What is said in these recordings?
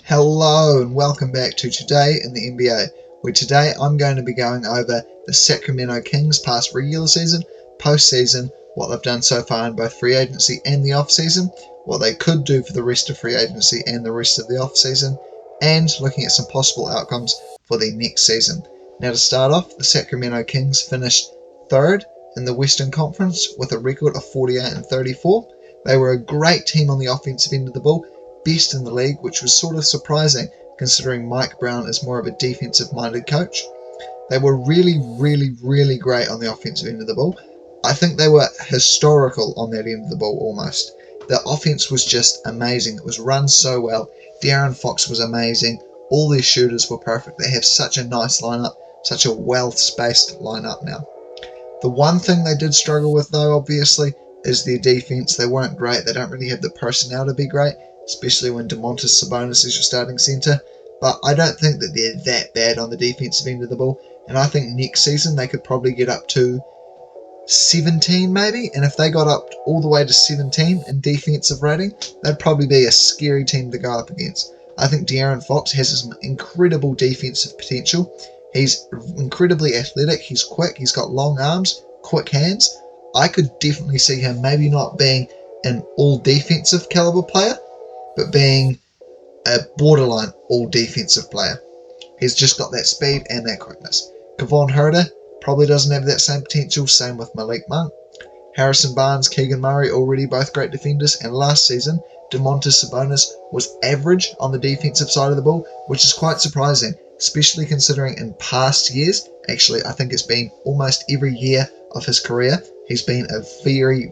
Hello and welcome back to Today in the NBA, where today I'm going to be going over the Sacramento Kings past regular season, postseason, what they've done so far in both free agency and the off-season, what they could do for the rest of free agency and the rest of the off-season, and looking at some possible outcomes for the next season. Now to start off, the Sacramento Kings finished third in the Western Conference with a record of 48-34. They were a great team on the offensive end of the ball, best in the league, which was sort of surprising considering Mike Brown is more of a defensive-minded coach. They were really great on the offensive end of the ball. I think they were historical on that end of the ball almost. The offense was just amazing. It was run so well. De'Aaron Fox was amazing. All their shooters were perfect. They have such a nice lineup, such a well-spaced lineup now. The one thing they did struggle with, though, obviously, is their defense. They weren't great. They don't really have the personnel to be great, especially when Domantas Sabonis is your starting center. But I don't think that they're that bad on the defensive end of the ball. And I think next season they could probably get up to 17 maybe. And if they got up all the way to 17 in defensive rating, they'd probably be a scary team to go up against. I think De'Aaron Fox has some incredible defensive potential. He's incredibly athletic. He's quick. He's got long arms, quick hands. I could definitely see him maybe not being an all-defensive caliber player, but being a borderline all-defensive player. He's just got that speed and that quickness. Kevon Huerter probably doesn't have that same potential, same with Malik Monk. Harrison Barnes, Keegan Murray, already both great defenders, and last season, Domantas Sabonis was average on the defensive side of the ball, which is quite surprising, especially considering in past years, actually I think it's been almost every year of his career, he's been a very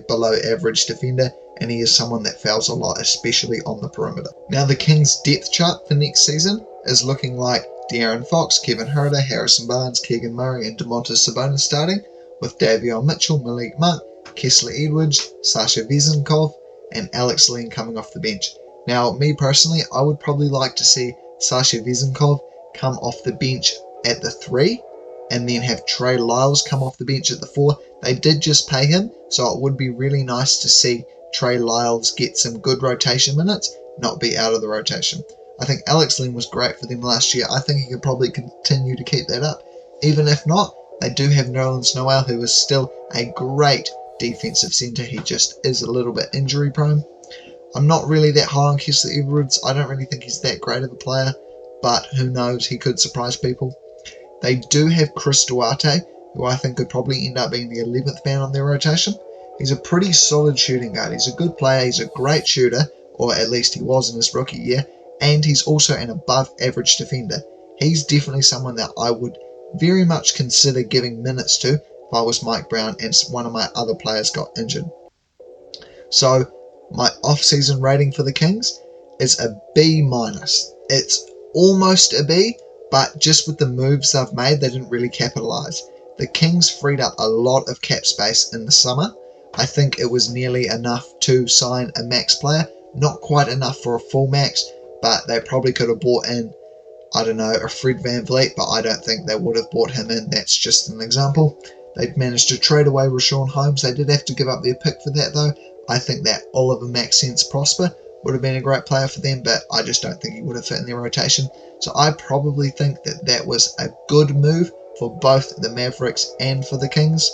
below average defender, and he is someone that fouls a lot, especially on the perimeter. Now the Kings' depth chart for next season is looking like De'Aaron Fox, Kevin Huerter, Harrison Barnes, Keegan Murray, and Domantas Sabonis starting, with Davion Mitchell, Malik Monk, Kessler Edwards, Sasha Vezenkov, and Alex Len coming off the bench. Now, me personally, I would probably like to see Sasha Vezenkov come off the bench at the 3, and then have Trey Lyles come off the bench at the 4. They did just pay him, so it would be really nice to see Trey Lyles get some good rotation minutes, not be out of the rotation. I think Alex Len was great for them last year. I think he could probably continue to keep that up. Even if not, they do have Nerlens Noel, who is still a great defensive center. He just is a little bit injury prone. I'm not really that high on Kessler Edwards. I don't really think he's that great of a player, but who knows, he could surprise people. They do have Chris Duarte, who I think could probably end up being the 11th man on their rotation. He's a pretty solid shooting guard. He's a good player. He's a great shooter, or at least he was in his rookie year, and he's also an above average defender. He's definitely someone that I would very much consider giving minutes to if I was Mike Brown and one of my other players got injured. So my off-season rating for the Kings is a B-. It's almost a B, but just with the moves they've made, they didn't really capitalize. The Kings freed up a lot of cap space in the summer. I think it was nearly enough to sign a max player. Not quite enough for a full max, but they probably could have bought in, I don't know, a Fred VanVleet, but I don't think they would have bought him in. That's just an example. They'd managed to trade away Rashawn Holmes. They did have to give up their pick for that, though. I think that Oliver Maxence Prosper would have been a great player for them, but I just don't think he would have fit in their rotation. So I probably think that that was a good move for both the Mavericks and for the Kings.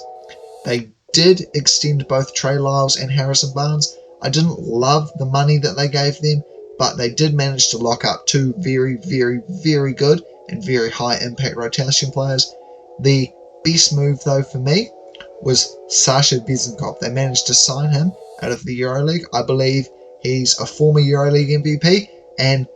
They did extend both Trey Lyles and Harrison Barnes. I didn't love the money that they gave them, but they did manage to lock up two very good and very high impact rotation players. The best move, though, for me was Sasha Vezenkov. They managed to sign him out of the EuroLeague. I believe he's a former EuroLeague MVP, and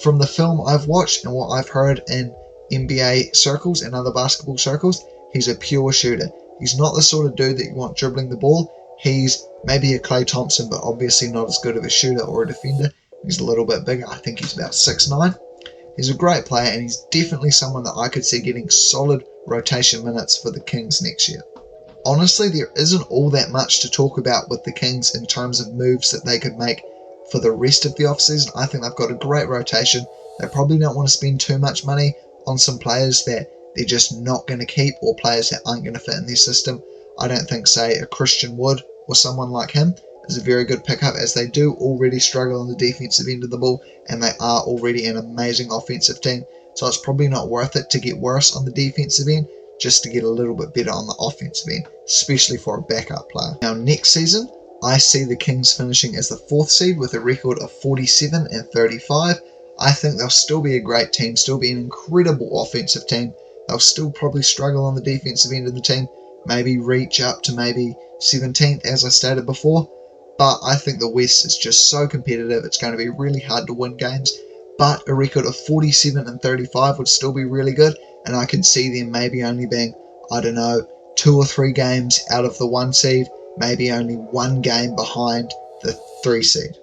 from the film I've watched and what I've heard in NBA circles and other basketball circles, he's a pure shooter. He's not the sort of dude that you want dribbling the ball. He's maybe a Klay Thompson, but obviously not as good of a shooter or a defender. He's a little bit bigger. I think he's about 6'9". He's a great player, and he's definitely someone that I could see getting solid rotation minutes for the Kings next year. Honestly, there isn't all that much to talk about with the Kings in terms of moves that they could make for the rest of the offseason. I think they've got a great rotation. They probably don't want to spend too much money on some players that they're just not going to keep, or players that aren't going to fit in their system. I don't think, say, a Christian Wood or someone like him is a very good pickup, as they do already struggle on the defensive end of the ball and they are already an amazing offensive team. So it's probably not worth it to get worse on the defensive end just to get a little bit better on the offensive end, especially for a backup player. Now next season, I see the Kings finishing as the 4th seed with a record of 47-35. I think they'll still be a great team, still be an incredible offensive team. They'll still probably struggle on the defensive end of the team, maybe reach up to maybe 17th, as I stated before. But I think the West is just so competitive, it's going to be really hard to win games. But a record of 47-35 would still be really good, and I could see them maybe only being, I don't know, 2 or 3 games out of the 1 seed, maybe only 1 game behind the 3 seed.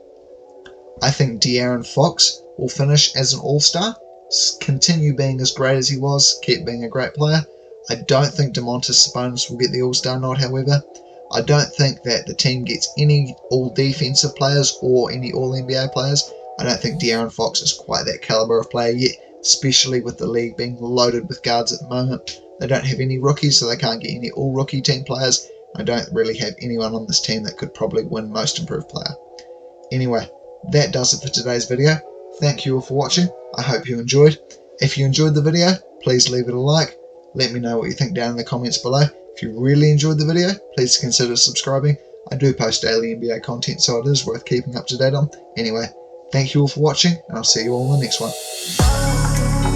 I think De'Aaron Fox will finish as an all-star, continue being as great as he was, keep being a great player. I don't think Domantas Sabonis will get the all-star nod, however. I don't think that the team gets any all-defensive players or any all-NBA players. I don't think De'Aaron Fox is quite that caliber of player yet, especially with the league being loaded with guards at the moment. They don't have any rookies, so they can't get any all-rookie team players. I don't really have anyone on this team that could probably win Most Improved Player. Anyway, that does it for today's video. Thank you all for watching. I hope you enjoyed. If you enjoyed the video, please leave it a like. Let me know what you think down in the comments below. If you really enjoyed the video, please consider subscribing. I do post daily NBA content, so it is worth keeping up to date on. Anyway, thank you all for watching, and I'll see you all in the next one.